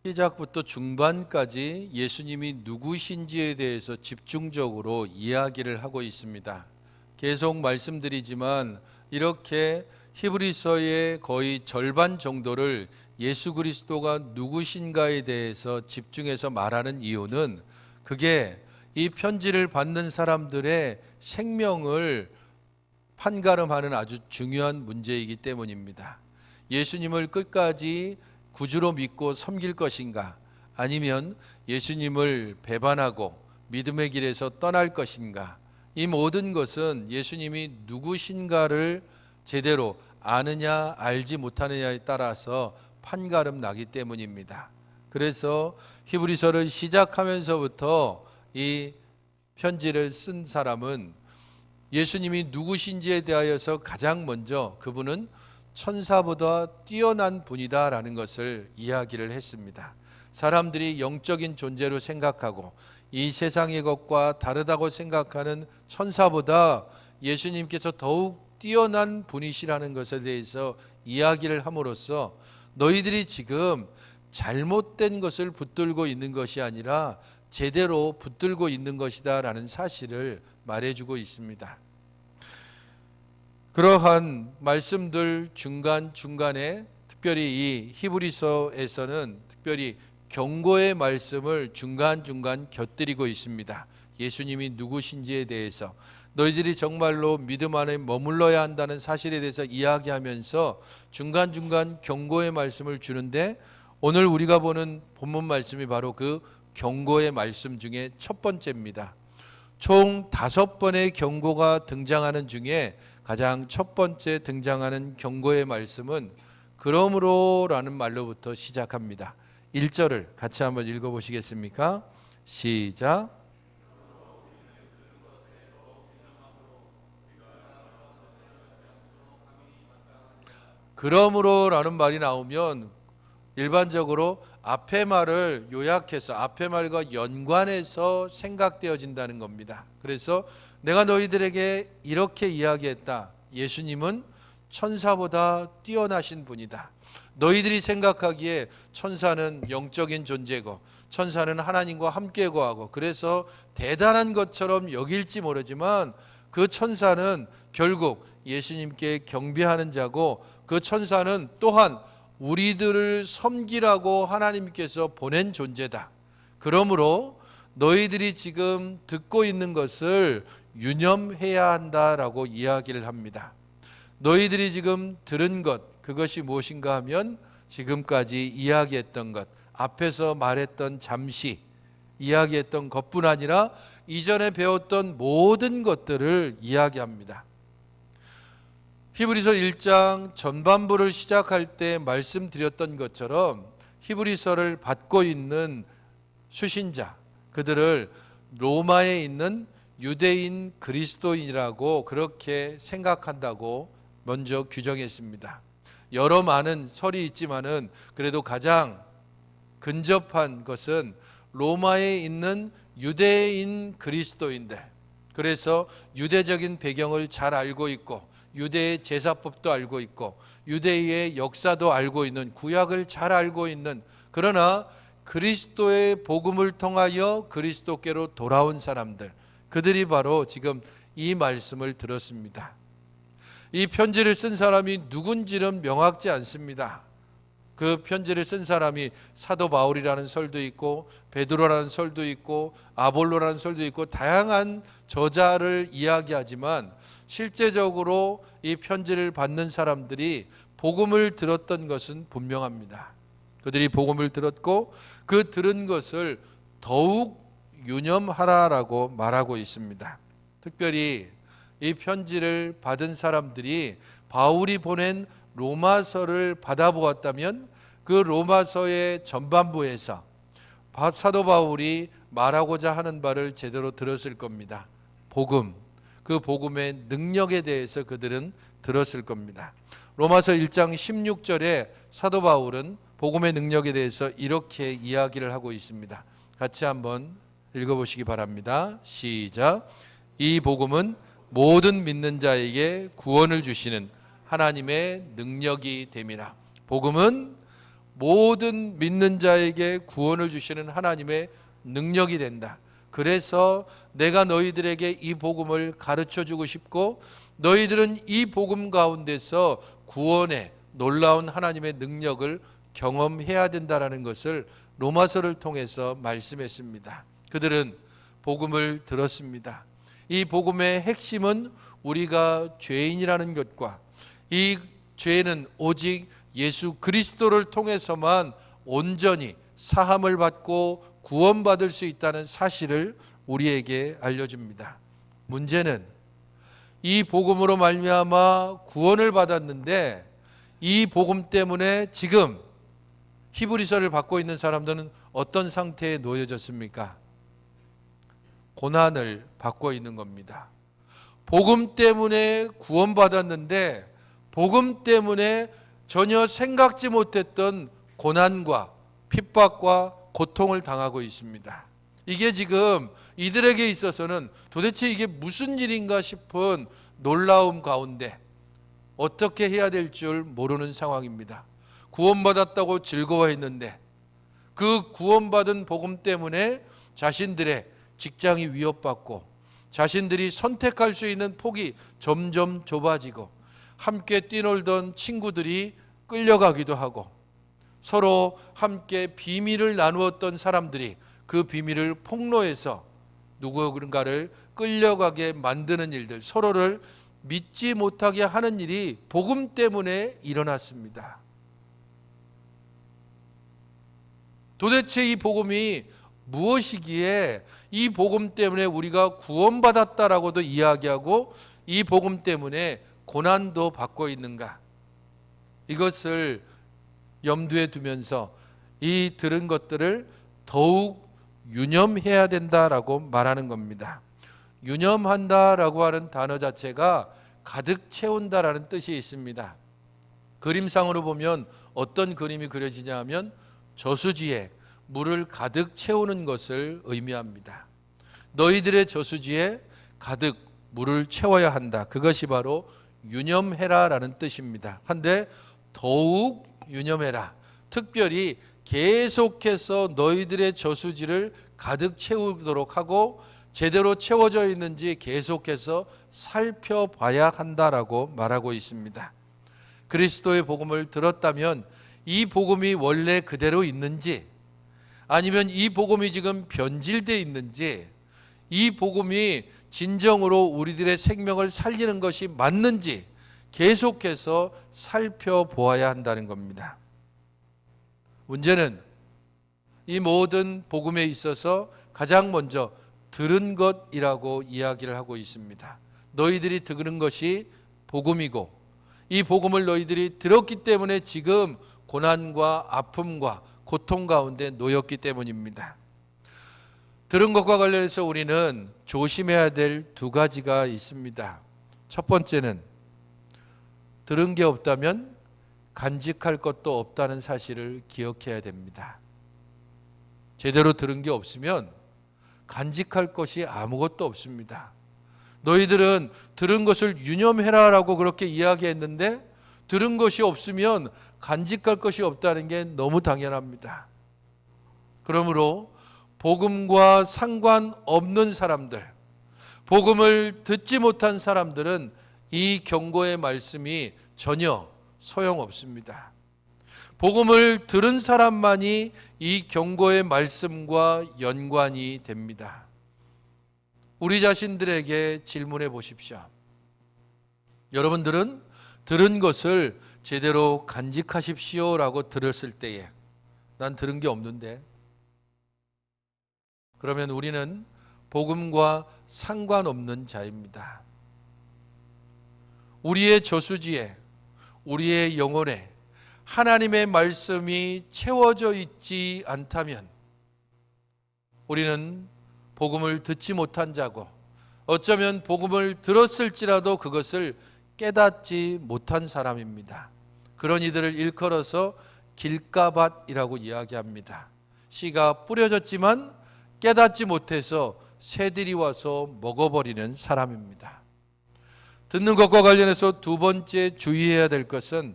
시작부터 중반까지 예수님이 누구신지에 대해서 집중적으로 이야기를 하고 있습니다. 계속 말씀드리지만 이렇게 히브리서의 거의 절반 정도를 예수 그리스도가 누구신가에 대해서 집중해서 말하는 이유는 그게 이 편지를 받는 사람들의 생명을 판가름하는 아주 중요한 문제이기 때문입니다. 예수님을 끝까지 구주로 믿고 섬길 것인가, 아니면 예수님을 배반하고 믿음의 길에서 떠날 것인가, 이 모든 것은 예수님이 누구신가를 제대로 아느냐 알지 못하느냐에 따라서 판가름 나기 때문입니다. 그래서 히브리서를 시작하면서부터 이 편지를 쓴 사람은 예수님이 누구신지에 대하여서 가장 먼저 그분은 천사보다 뛰어난 분이다라는 것을 이야기를 했습니다. 사람들이 영적인 존재로 생각하고 이 세상의 것과 다르다고 생각하는 천사보다 예수님께서 더욱 뛰어난 분이시라는 것에 대해서 이야기를 함으로써 너희들이 지금 잘못된 것을 붙들고 있는 것이 아니라 제대로 붙들고 있는 것이다 라는 사실을 말해주고 있습니다. 그러한 말씀들 중간중간에 특별히 이 히브리서에서는 특별히 경고의 말씀을 중간중간 곁들이고 있습니다. 예수님이 누구신지에 대해서, 너희들이 정말로 믿음 안에 머물러야 한다는 사실에 대해서 이야기하면서 중간중간 경고의 말씀을 주는데, 오늘 우리가 보는 본문 말씀이 바로 그 경고의 말씀 중에 첫 번째입니다. 총 5번의 경고가 등장하는 중에 가장 첫 번째 등장하는 경고의 말씀은 그러므로 라는 말로부터 시작합니다. 1절을 같이 한번 읽어보시겠습니까? 시작. 그러므로 라는 말이 나오면 일반적으로 앞의 말을 요약해서 앞의 말과 연관해서 생각되어진다는 겁니다. 그래서 내가 너희들에게 이렇게 이야기했다. 예수님은 천사보다 뛰어나신 분이다. 너희들이 생각하기에 천사는 영적인 존재고 천사는 하나님과 함께 거하고 그래서 대단한 것처럼 여길지 모르지만 그 천사는 결국 예수님께 경배하는 자고 그 천사는 또한 우리들을 섬기라고 하나님께서 보낸 존재다. 그러므로 너희들이 지금 듣고 있는 것을 유념해야 한다라고 이야기를 합니다. 너희들이 지금 들은 것, 그것이 무엇인가 하면 지금까지 이야기했던 것, 앞에서 말했던 잠시 이야기했던 것뿐 아니라 이전에 배웠던 모든 것들을 이야기합니다. 히브리서 1장 전반부를 시작할 때 말씀드렸던 것처럼 히브리서를 받고 있는 수신자, 그들을 로마에 있는 유대인 그리스도인이라고 그렇게 생각한다고 먼저 규정했습니다. 여러 많은 설이 있지만은 그래도 가장 근접한 것은 로마에 있는 유대인 그리스도인들, 그래서 유대적인 배경을 잘 알고 있고 유대의 제사법도 알고 있고 유대의 역사도 알고 있는, 구약을 잘 알고 있는, 그러나 그리스도의 복음을 통하여 그리스도께로 돌아온 사람들, 그들이 바로 지금 이 말씀을 들었습니다. 이 편지를 쓴 사람이 누군지는 명확지 않습니다. 그 편지를 쓴 사람이 사도 바울이라는 설도 있고 베드로라는 설도 있고 아볼로라는 설도 있고 다양한 저자를 이야기하지만 실제적으로 이 편지를 받는 사람들이 복음을 들었던 것은 분명합니다. 그들이 복음을 들었고 그 들은 것을 더욱 유념하라라고 말하고 있습니다. 특별히 이 편지를 받은 사람들이 바울이 보낸 로마서를 받아보았다면 그 로마서의 전반부에서 사도 바울이 말하고자 하는 바를 제대로 들었을 겁니다. 복음, 그 복음의 능력에 대해서 그들은 들었을 겁니다. 로마서 1장 16절에 사도 바울은 복음의 능력에 대해서 이렇게 이야기를 하고 있습니다. 같이 한번 읽어보시기 바랍니다. 시작. 이 복음은 모든 믿는 자에게 구원을 주시는 하나님의 능력이 됨이라. 복음은 모든 믿는 자에게 구원을 주시는 하나님의 능력이 된다. 그래서 내가 너희들에게 이 복음을 가르쳐 주고 싶고 너희들은 이 복음 가운데서 구원의 놀라운 하나님의 능력을 경험해야 된다라는 것을 로마서를 통해서 말씀했습니다. 그들은 복음을 들었습니다. 이 복음의 핵심은 우리가 죄인이라는 것과 이 죄는 오직 예수 그리스도를 통해서만 온전히 사함을 받고 구원받을 수 있다는 사실을 우리에게 알려줍니다. 문제는 이 복음으로 말미암아 구원을 받았는데 이 복음 때문에 지금 히브리서를 받고 있는 사람들은 어떤 상태에 놓여졌습니까? 고난을 받고 있는 겁니다. 복음 때문에 구원받았는데 복음 때문에 전혀 생각지 못했던 고난과 핍박과 고통을 당하고 있습니다. 이게 지금 이들에게 있어서는 도대체 이게 무슨 일인가 싶은 놀라움 가운데 어떻게 해야 될 줄 모르는 상황입니다. 구원받았다고 즐거워했는데 그 구원받은 복음 때문에 자신들의 직장이 위협받고 자신들이 선택할 수 있는 폭이 점점 좁아지고 함께 뛰놀던 친구들이 끌려가기도 하고 서로 함께 비밀을 나누었던 사람들이 그 비밀을 폭로해서 누군가를 끌려가게 만드는 일들, 서로를 믿지 못하게 하는 일이 복음 때문에 일어났습니다. 도대체 이 복음이 무엇이기에 이 복음 때문에 우리가 구원받았다라고도 이야기하고 이 복음 때문에 고난도 받고 있는가? 이것을 염두에 두면서 이 들은 것들을 더욱 유념해야 된다라고 말하는 겁니다. 유념한다라고 하는 단어 자체가 가득 채운다라는 뜻이 있습니다. 그림상으로 보면 어떤 그림이 그려지냐 하면 저수지에 물을 가득 채우는 것을 의미합니다. 너희들의 저수지에 가득 물을 채워야 한다. 그것이 바로 유념해라라는 뜻입니다. 한데 더욱 유념해라. 특별히 계속해서 너희들의 저수지를 가득 채우도록 하고 제대로 채워져 있는지 계속해서 살펴봐야 한다라고 말하고 있습니다. 그리스도의 복음을 들었다면 이 복음이 원래 그대로 있는지 아니면 이 복음이 지금 변질되어 있는지 이 복음이 진정으로 우리들의 생명을 살리는 것이 맞는지 계속해서 살펴보아야 한다는 겁니다. 문제는 이 모든 복음에 있어서 가장 먼저 들은 것이라고 이야기를 하고 있습니다. 너희들이 들은 것이 복음이고 이 복음을 너희들이 들었기 때문에 지금 고난과 아픔과 고통 가운데 놓였기 때문입니다. 들은 것과 관련해서 우리는 조심해야 될 두 가지가 있습니다. 첫 번째는 들은 게 없다면 간직할 것도 없다는 사실을 기억해야 됩니다. 제대로 들은 게 없으면 간직할 것이 아무것도 없습니다. 너희들은 들은 것을 유념해라라고 그렇게 이야기했는데 들은 것이 없으면 간직할 것이 없다는 게 너무 당연합니다. 그러므로 복음과 상관없는 사람들, 복음을 듣지 못한 사람들은 이 경고의 말씀이 전혀 소용없습니다. 복음을 들은 사람만이 이 경고의 말씀과 연관이 됩니다. 우리 자신들에게 질문해 보십시오. 여러분들은 들은 것을 제대로 간직하십시오라고 들었을 때에 난 들은 게 없는데, 그러면 우리는 복음과 상관없는 자입니다. 우리의 저수지에, 우리의 영혼에 하나님의 말씀이 채워져 있지 않다면 우리는 복음을 듣지 못한 자고 어쩌면 복음을 들었을지라도 그것을 깨닫지 못한 사람입니다. 그런 이들을 일컬어서 길가밭이라고 이야기합니다. 씨가 뿌려졌지만 깨닫지 못해서 새들이 와서 먹어버리는 사람입니다. 듣는 것과 관련해서 두 번째 주의해야 될 것은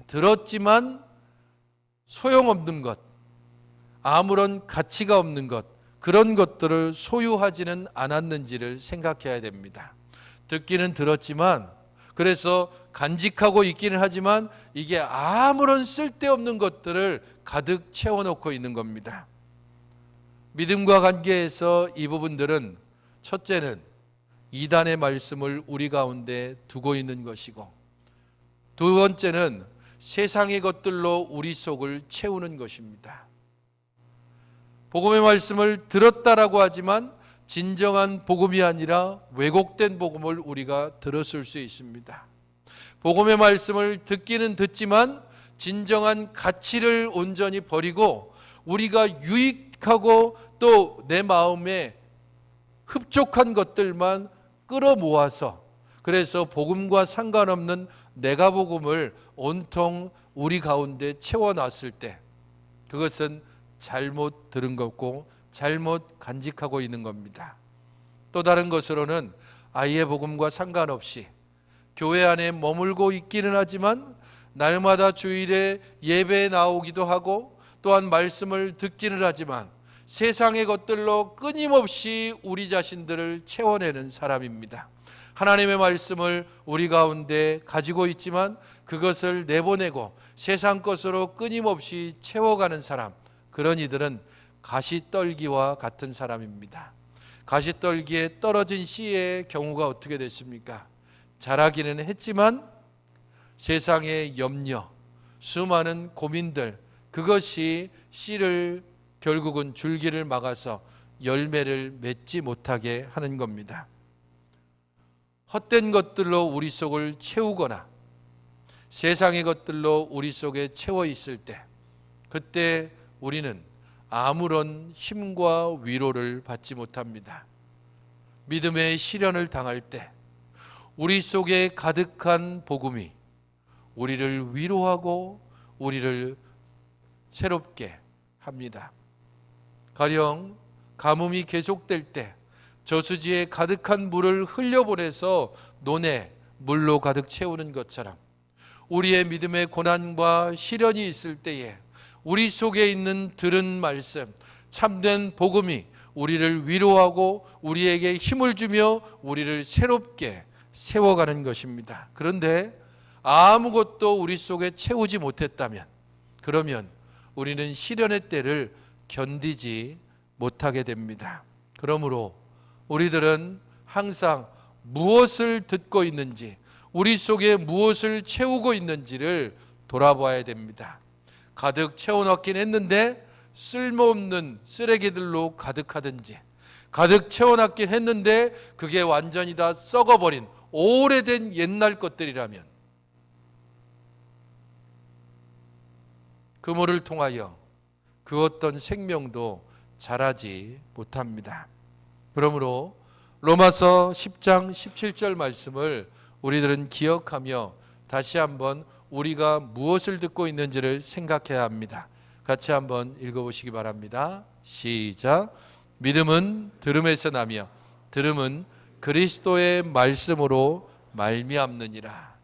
들었지만 소용없는 것, 아무런 가치가 없는 것, 그런 것들을 소유하지는 않았는지를 생각해야 됩니다. 듣기는 들었지만, 그래서 간직하고 있기는 하지만 이게 아무런 쓸데없는 것들을 가득 채워놓고 있는 겁니다. 믿음과 관계에서 이 부분들은 첫째는 이단의 말씀을 우리 가운데 두고 있는 것이고, 두 번째는 세상의 것들로 우리 속을 채우는 것입니다. 복음의 말씀을 들었다라고 하지만 진정한 복음이 아니라 왜곡된 복음을 우리가 들었을 수 있습니다. 복음의 말씀을 듣기는 듣지만 진정한 가치를 온전히 버리고 우리가 유익하고 또 내 마음에 흡족한 것들만 끌어모아서, 그래서 복음과 상관없는 내가 복음을 온통 우리 가운데 채워놨을 때 그것은 잘못 들은 거고 잘못 간직하고 있는 겁니다. 또 다른 것으로는 아예 복음과 상관없이 교회 안에 머물고 있기는 하지만 날마다 주일에 예배에 나오기도 하고 또한 말씀을 듣기는 하지만 세상의 것들로 끊임없이 우리 자신들을 채워내는 사람입니다. 하나님의 말씀을 우리 가운데 가지고 있지만 그것을 내보내고 세상 것으로 끊임없이 채워가는 사람, 그런 이들은 가시떨기와 같은 사람입니다. 가시떨기에 떨어진 씨의 경우가 어떻게 됐습니까? 자라기는 했지만 세상의 염려, 수많은 고민들, 그것이 씨를 결국은 줄기를 막아서 열매를 맺지 못하게 하는 겁니다. 헛된 것들로 우리 속을 채우거나 세상의 것들로 우리 속에 채워 있을 때, 그때 우리는 아무런 힘과 위로를 받지 못합니다. 믿음의 시련을 당할 때 우리 속에 가득한 복음이 우리를 위로하고 우리를 새롭게 합니다. 가령 가뭄이 계속될 때 저수지에 가득한 물을 흘려보내서 논에 물로 가득 채우는 것처럼 우리의 믿음의 고난과 시련이 있을 때에 우리 속에 있는 들은 말씀, 참된 복음이 우리를 위로하고 우리에게 힘을 주며 우리를 새롭게 세워가는 것입니다. 그런데 아무것도 우리 속에 채우지 못했다면, 그러면 우리는 시련의 때를 견디지 못하게 됩니다. 그러므로 우리들은 항상 무엇을 듣고 있는지, 우리 속에 무엇을 채우고 있는지를 돌아봐야 됩니다. 가득 채워넣긴 했는데 쓸모없는 쓰레기들로 가득하든지, 가득 채워놨긴 했는데 그게 완전히 다 썩어버린 오래된 옛날 것들이라면 그 물을 통하여 그 어떤 생명도 자라지 못합니다. 그러므로 로마서 10장 17절 말씀을 우리들은 기억하며 다시 한번 우리가 무엇을 듣고 있는지를 생각해야 합니다. 같이 한번 읽어보시기 바랍니다. 시작. 믿음은 들음에서 나며 들음은 그리스도의 말씀으로 말미암느니라.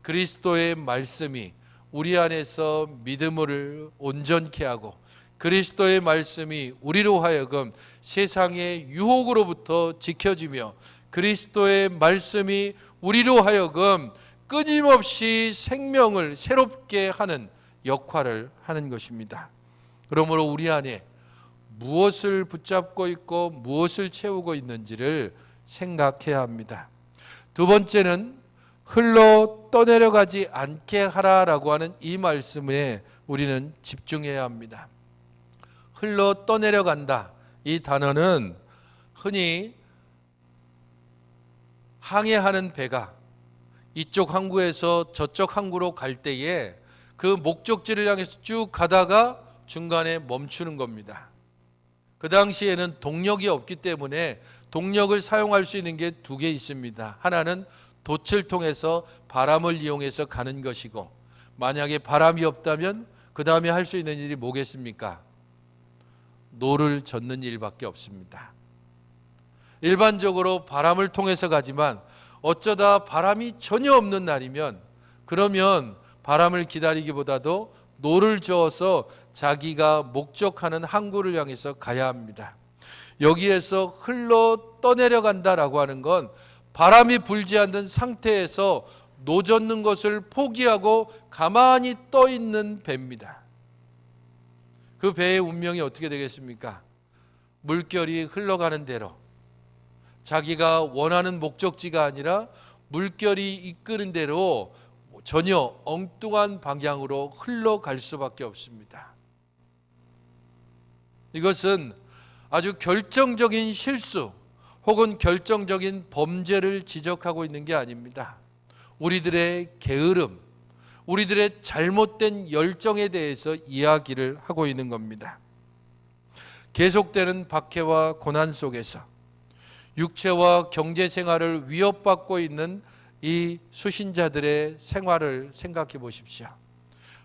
그리스도의 말씀이 우리 안에서 믿음을 온전케 하고 그리스도의 말씀이 우리로 하여금 세상의 유혹으로부터 지켜지며 그리스도의 말씀이 우리로 하여금 끊임없이 생명을 새롭게 하는 역할을 하는 것입니다. 그러므로 우리 안에 무엇을 붙잡고 있고 무엇을 채우고 있는지를 생각해야 합니다. 두 번째는 흘러 떠내려가지 않게 하라라고 하는 이 말씀에 우리는 집중해야 합니다. 흘러 떠내려간다, 이 단어는 흔히 항해하는 배가 이쪽 항구에서 저쪽 항구로 갈 때에 그 목적지를 향해서 쭉 가다가 중간에 멈추는 겁니다. 그 당시에는 동력이 없기 때문에 동력을 사용할 수 있는 게 두 개 있습니다. 하나는 돛을 통해서 바람을 이용해서 가는 것이고, 만약에 바람이 없다면 그 다음에 할 수 있는 일이 뭐겠습니까? 노를 젓는 일밖에 없습니다. 일반적으로 바람을 통해서 가지만 어쩌다 바람이 전혀 없는 날이면, 그러면 바람을 기다리기보다도 노를 저어서 자기가 목적하는 항구를 향해서 가야 합니다. 여기에서 흘러 떠내려간다라고 하는 건 바람이 불지 않는 상태에서 노젓는 것을 포기하고 가만히 떠 있는 배입니다. 그 배의 운명이 어떻게 되겠습니까? 물결이 흘러가는 대로, 자기가 원하는 목적지가 아니라 물결이 이끄는 대로 전혀 엉뚱한 방향으로 흘러갈 수밖에 없습니다. 이것은 아주 결정적인 실수 혹은 결정적인 범죄를 지적하고 있는 게 아닙니다. 우리들의 게으름, 우리들의 잘못된 열정에 대해서 이야기를 하고 있는 겁니다. 계속되는 박해와 고난 속에서 육체와 경제 생활을 위협받고 있는 이 수신자들의 생활을 생각해 보십시오.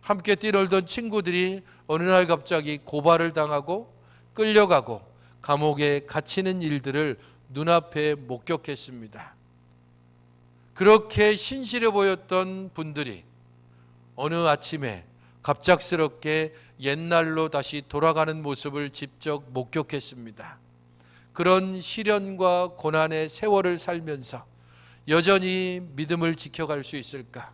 함께 뛰놀던 친구들이 어느 날 갑자기 고발을 당하고 끌려가고 감옥에 갇히는 일들을 눈앞에 목격했습니다. 그렇게 신실해 보였던 분들이 어느 아침에 갑작스럽게 옛날로 다시 돌아가는 모습을 직접 목격했습니다. 그런 시련과 고난의 세월을 살면서 여전히 믿음을 지켜갈 수 있을까?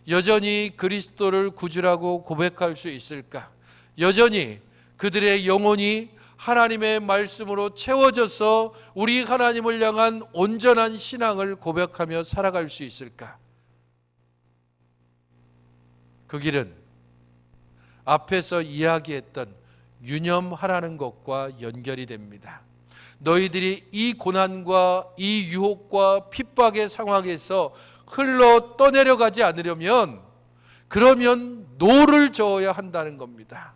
여전히 그리스도를 구주라고 고백할 수 있을까? 여전히 그들의 영혼이 하나님의 말씀으로 채워져서 우리 하나님을 향한 온전한 신앙을 고백하며 살아갈 수 있을까? 그 길은 앞에서 이야기했던 유념하라는 것과 연결이 됩니다. 너희들이 이 고난과 이 유혹과 핍박의 상황에서 흘러 떠내려가지 않으려면 그러면 노를 저어야 한다는 겁니다.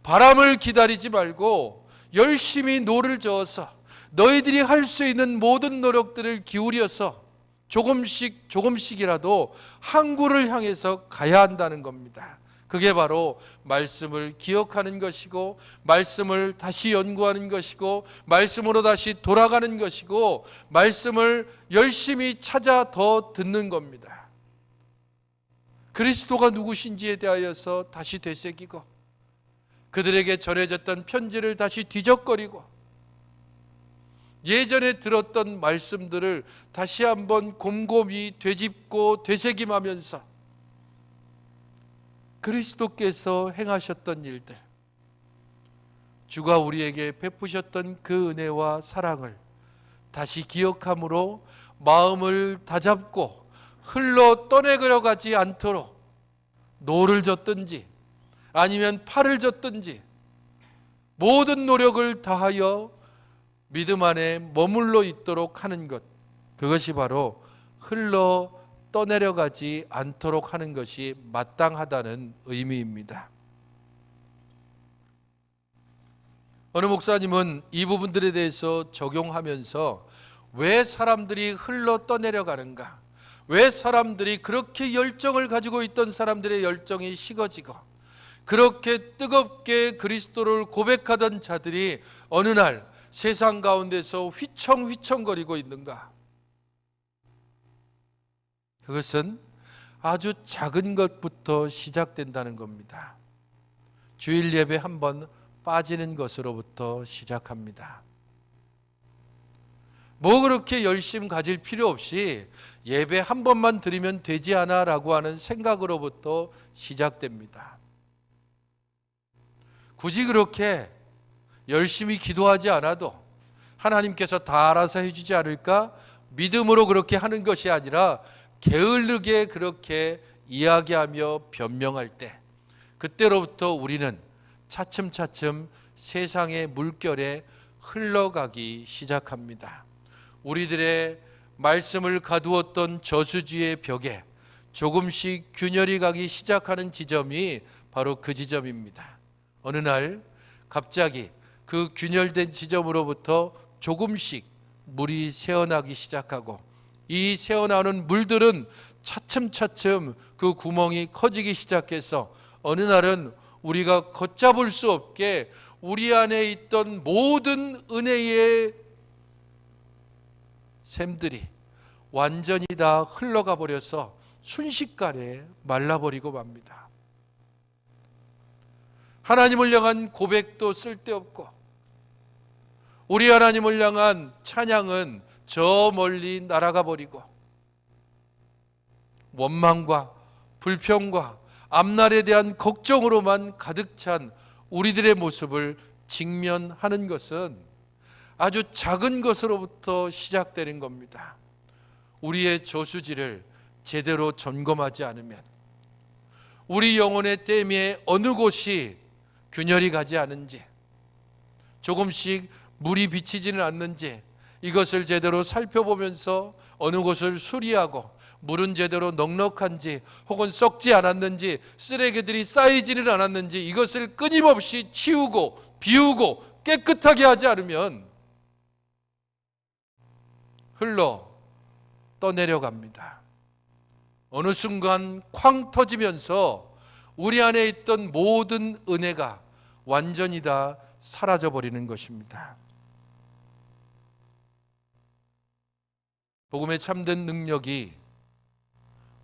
바람을 기다리지 말고 열심히 노를 저어서 너희들이 할 수 있는 모든 노력들을 기울여서 조금씩이라도 항구를 향해서 가야 한다는 겁니다. 그게 바로 말씀을 기억하는 것이고 말씀을 다시 연구하는 것이고 말씀으로 다시 돌아가는 것이고 말씀을 열심히 찾아 더 듣는 겁니다. 그리스도가 누구신지에 대하여서 다시 되새기고 그들에게 전해졌던 편지를 다시 뒤적거리고 예전에 들었던 말씀들을 다시 한번 곰곰이 되짚고 되새김하면서 그리스도께서 행하셨던 일들, 주가 우리에게 베푸셨던 그 은혜와 사랑을 다시 기억함으로 마음을 다잡고 흘러 떠내려가지 않도록 노를 젓든지 아니면 팔을 젓든지 모든 노력을 다하여 믿음 안에 머물러 있도록 하는 것, 그것이 바로 흘러 떠내려가지 않도록 하는 것이 마땅하다는 의미입니다. 어느 목사님은 이 부분들에 대해서 적용하면서 왜 사람들이 흘러 떠내려가는가, 왜 사람들이 그렇게 열정을 가지고 있던 사람들의 열정이 식어지고 그렇게 뜨겁게 그리스도를 고백하던 자들이 어느 날 세상 가운데서 휘청휘청거리고 있는가? 그것은 아주 작은 것부터 시작된다는 겁니다. 주일 예배 한번 빠지는 것으로부터 시작합니다. 뭐 그렇게 열심 가질 필요 없이 예배 한 번만 드리면 되지 않아 라고 하는 생각으로부터 시작됩니다. 굳이 그렇게 열심히 기도하지 않아도 하나님께서 다 알아서 해주지 않을까? 믿음으로 그렇게 하는 것이 아니라 게을르게 그렇게 이야기하며 변명할 때, 그때로부터 우리는 차츰차츰 세상의 물결에 흘러가기 시작합니다. 우리들의 말씀을 가두었던 저수지의 벽에 조금씩 균열이 가기 시작하는 지점이 바로 그 지점입니다. 어느 날 갑자기 그 균열된 지점으로부터 조금씩 물이 새어나기 시작하고 이 새어나오는 물들은 차츰차츰 그 구멍이 커지기 시작해서 어느 날은 우리가 걷잡을 수 없게 우리 안에 있던 모든 은혜의 샘들이 완전히 다 흘러가 버려서 순식간에 말라버리고 맙니다. 하나님을 향한 고백도 쓸데없고 우리 하나님을 향한 찬양은 저 멀리 날아가 버리고 원망과 불평과 앞날에 대한 걱정으로만 가득 찬 우리들의 모습을 직면하는 것은 아주 작은 것으로부터 시작되는 겁니다. 우리의 저수지를 제대로 점검하지 않으면, 우리 영혼의 댐에 어느 곳이 균열이 가지 않은지, 조금씩 물이 비치지는 않는지 이것을 제대로 살펴보면서 어느 곳을 수리하고 물은 제대로 넉넉한지 혹은 썩지 않았는지 쓰레기들이 쌓이지는 않았는지 이것을 끊임없이 치우고 비우고 깨끗하게 하지 않으면 흘러 떠내려갑니다. 어느 순간 쾅 터지면서 우리 안에 있던 모든 은혜가 완전히 다 사라져 버리는 것입니다. 복음의 참된 능력이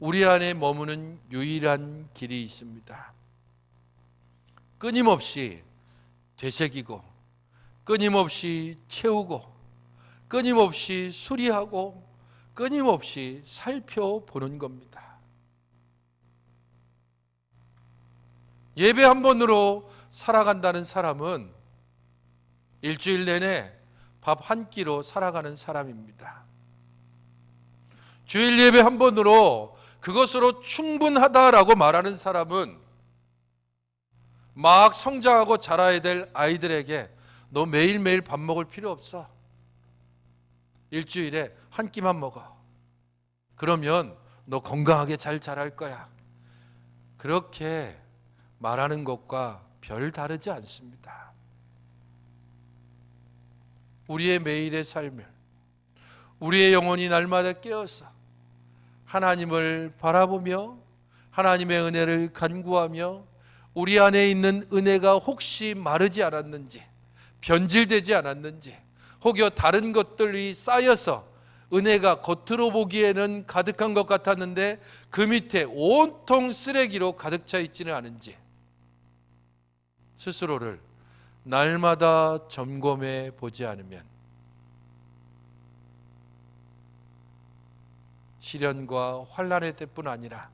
우리 안에 머무는 유일한 길이 있습니다. 끊임없이 되새기고 끊임없이 채우고 끊임없이 수리하고 끊임없이 살펴보는 겁니다. 예배 한 번으로 살아간다는 사람은 일주일 내내 밥 한 끼로 살아가는 사람입니다. 주일 예배 한 번으로 그것으로 충분하다라고 말하는 사람은 막 성장하고 자라야 될 아이들에게 너 매일매일 밥 먹을 필요 없어. 일주일에 한 끼만 먹어. 그러면 너 건강하게 잘 자랄 거야. 그렇게 말하는 것과 별 다르지 않습니다. 우리의 매일의 삶을, 우리의 영혼이 날마다 깨어서 하나님을 바라보며 하나님의 은혜를 간구하며 우리 안에 있는 은혜가 혹시 마르지 않았는지, 변질되지 않았는지, 혹여 다른 것들이 쌓여서 은혜가 겉으로 보기에는 가득한 것 같았는데 그 밑에 온통 쓰레기로 가득 차 있지는 않은지 스스로를 날마다 점검해 보지 않으면 시련과 환난의 때뿐 아니라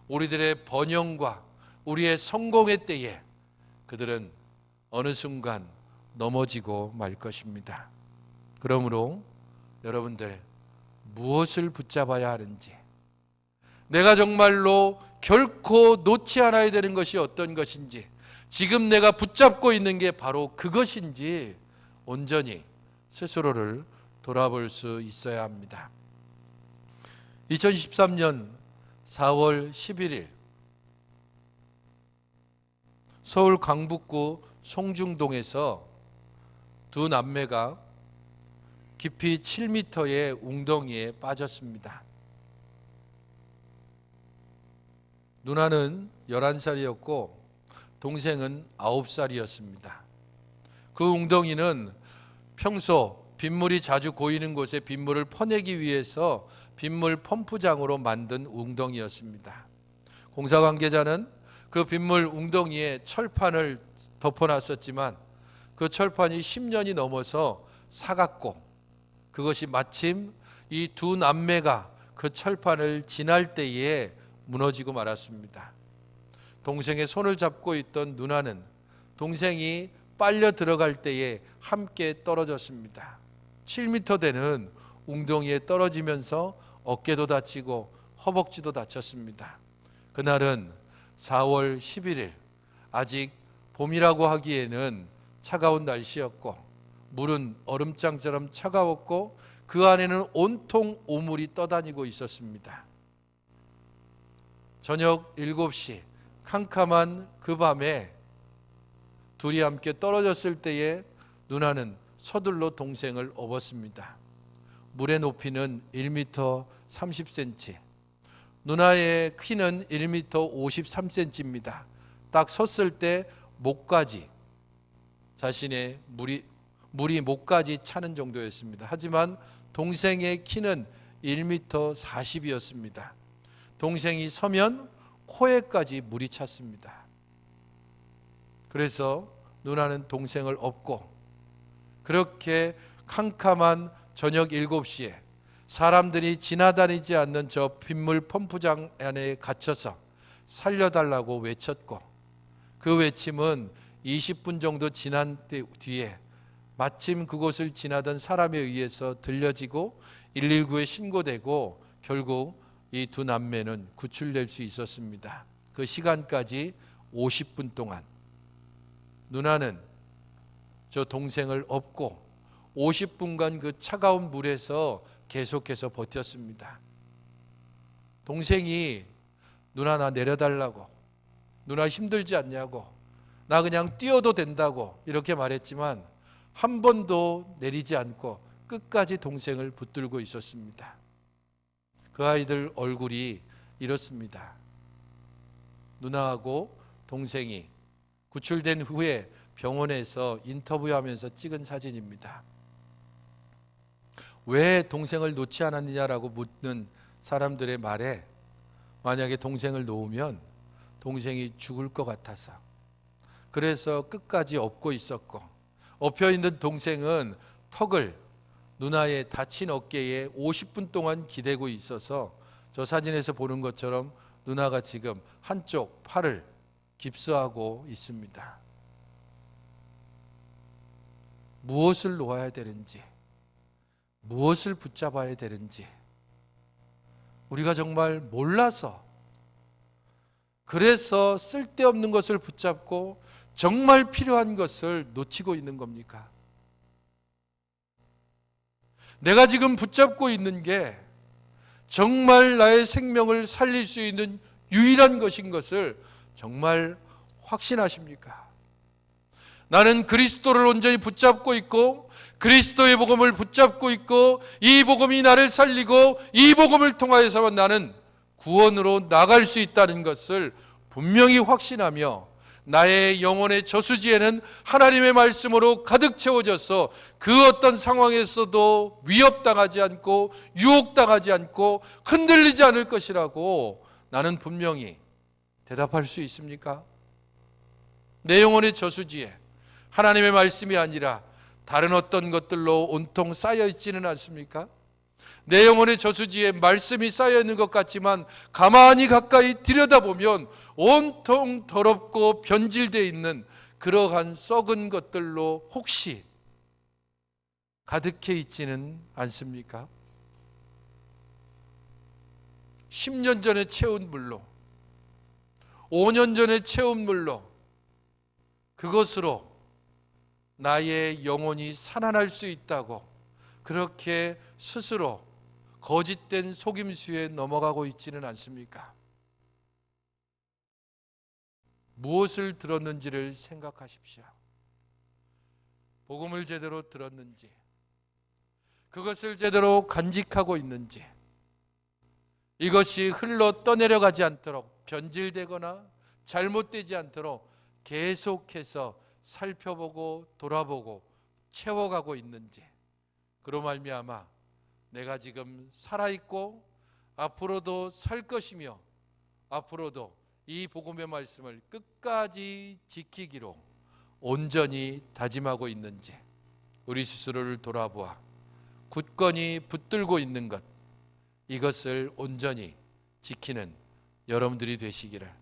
우리들의 번영과 우리의 성공의 때에 그들은 어느 순간 넘어지고 말 것입니다. 그러므로 여러분들 무엇을 붙잡아야 하는지, 내가 정말로 결코 놓지 않아야 되는 것이 어떤 것인지, 지금 내가 붙잡고 있는 게 바로 그것인지 온전히 스스로를 돌아볼 수 있어야 합니다. 2013년 4월 11일 서울 강북구 송중동에서 두 남매가 깊이 7m의 웅덩이에 빠졌습니다. 누나는 11살이었고 동생은 9살이었습니다. 그 웅덩이는 평소 빗물이 자주 고이는 곳에 빗물을 퍼내기 위해서 빗물 펌프장으로 만든 웅덩이였습니다. 공사 관계자는 그 빗물 웅덩이에 철판을 덮어놨었지만 그 철판이 10년이 넘어서 삭았고 그것이 마침 이 두 남매가 그 철판을 지날 때에 무너지고 말았습니다. 동생의 손을 잡고 있던 누나는 동생이 빨려 들어갈 때에 함께 떨어졌습니다. 7m 되는 웅덩이에 떨어지면서 어깨도 다치고 허벅지도 다쳤습니다. 그날은 4월 11일, 아직 봄이라고 하기에는 차가운 날씨였고 물은 얼음장처럼 차가웠고 그 안에는 온통 오물이 떠다니고 있었습니다. 저녁 7시 캄캄한 그 밤에 둘이 함께 떨어졌을 때에 누나는 서둘러 동생을 업었습니다. 물의 높이는 1m 30cm, 누나의 키는 1m 53cm입니다. 딱 섰을 때 목까지, 자신의 물이 목까지 차는 정도였습니다. 하지만 동생의 키는 1m 40이었습니다. 동생이 서면 코에까지 물이 찼습니다. 그래서 누나는 동생을 업고 그렇게 캄캄한 저녁 7시에 사람들이 지나다니지 않는 저 빗물 펌프장 안에 갇혀서 살려달라고 외쳤고, 그 외침은 20분 정도 지난 뒤에 마침 그곳을 지나던 사람에 의해서 들려지고 119에 신고되고 결국 이 두 남매는 구출될 수 있었습니다. 그 시간까지 50분 동안 누나는 저 동생을 업고 50분간 그 차가운 물에서 계속해서 버텼습니다. 동생이 누나 나 내려달라고, 누나 힘들지 않냐고, 나 그냥 뛰어도 된다고 이렇게 말했지만 한 번도 내리지 않고 끝까지 동생을 붙들고 있었습니다. 그 아이들 얼굴이 이렇습니다. 누나하고 동생이 구출된 후에 병원에서 인터뷰하면서 찍은 사진입니다. 왜 동생을 놓지 않았느냐라고 묻는 사람들의 말에 만약에 동생을 놓으면 동생이 죽을 것 같아서 그래서 끝까지 업고 있었고, 엎혀있는 동생은 턱을 누나의 다친 어깨에 50분 동안 기대고 있어서 저 사진에서 보는 것처럼 누나가 지금 한쪽 팔을 깁스하고 있습니다. 무엇을 놓아야 되는지, 무엇을 붙잡아야 되는지 우리가 정말 몰라서, 그래서 쓸데없는 것을 붙잡고 정말 필요한 것을 놓치고 있는 겁니까? 내가 지금 붙잡고 있는 게 정말 나의 생명을 살릴 수 있는 유일한 것인 것을 정말 확신하십니까? 나는 그리스도를 온전히 붙잡고 있고 그리스도의 복음을 붙잡고 있고 이 복음이 나를 살리고 이 복음을 통하여서만 나는 구원으로 나갈 수 있다는 것을 분명히 확신하며 나의 영혼의 저수지에는 하나님의 말씀으로 가득 채워져서 그 어떤 상황에서도 위협당하지 않고 유혹당하지 않고 흔들리지 않을 것이라고 나는 분명히 대답할 수 있습니까? 내 영혼의 저수지에 하나님의 말씀이 아니라 다른 어떤 것들로 온통 쌓여 있지는 않습니까? 내 영혼의 저수지에 말씀이 쌓여 있는 것 같지만 가만히 가까이 들여다보면 온통 더럽고 변질되어 있는 그러한 썩은 것들로 혹시 가득해 있지는 않습니까? 10년 전에 채운 물로, 5년 전에 채운 물로, 그것으로 나의 영혼이 살아날 수 있다고 그렇게 스스로 거짓된 속임수에 넘어가고 있지는 않습니까? 무엇을 들었는지를 생각하십시오. 복음을 제대로 들었는지, 그것을 제대로 간직하고 있는지, 이것이 흘러 떠내려가지 않도록 변질되거나 잘못되지 않도록 계속해서 살펴보고 돌아보고 채워가고 있는지, 그로 말미암아 내가 지금 살아있고 앞으로도 살 것이며 앞으로도 이 복음의 말씀을 끝까지 지키기로 온전히 다짐하고 있는지 우리 스스로를 돌아보아 굳건히 붙들고 있는 것, 이것을 온전히 지키는 여러분들이 되시기를,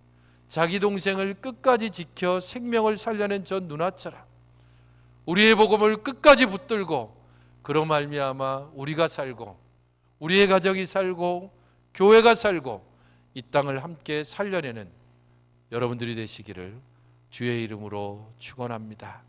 자기 동생을 끝까지 지켜 생명을 살려낸 저 누나처럼 우리의 복음을 끝까지 붙들고 그로 말미암아 우리가 살고 우리의 가정이 살고 교회가 살고 이 땅을 함께 살려내는 여러분들이 되시기를 주의 이름으로 축원합니다.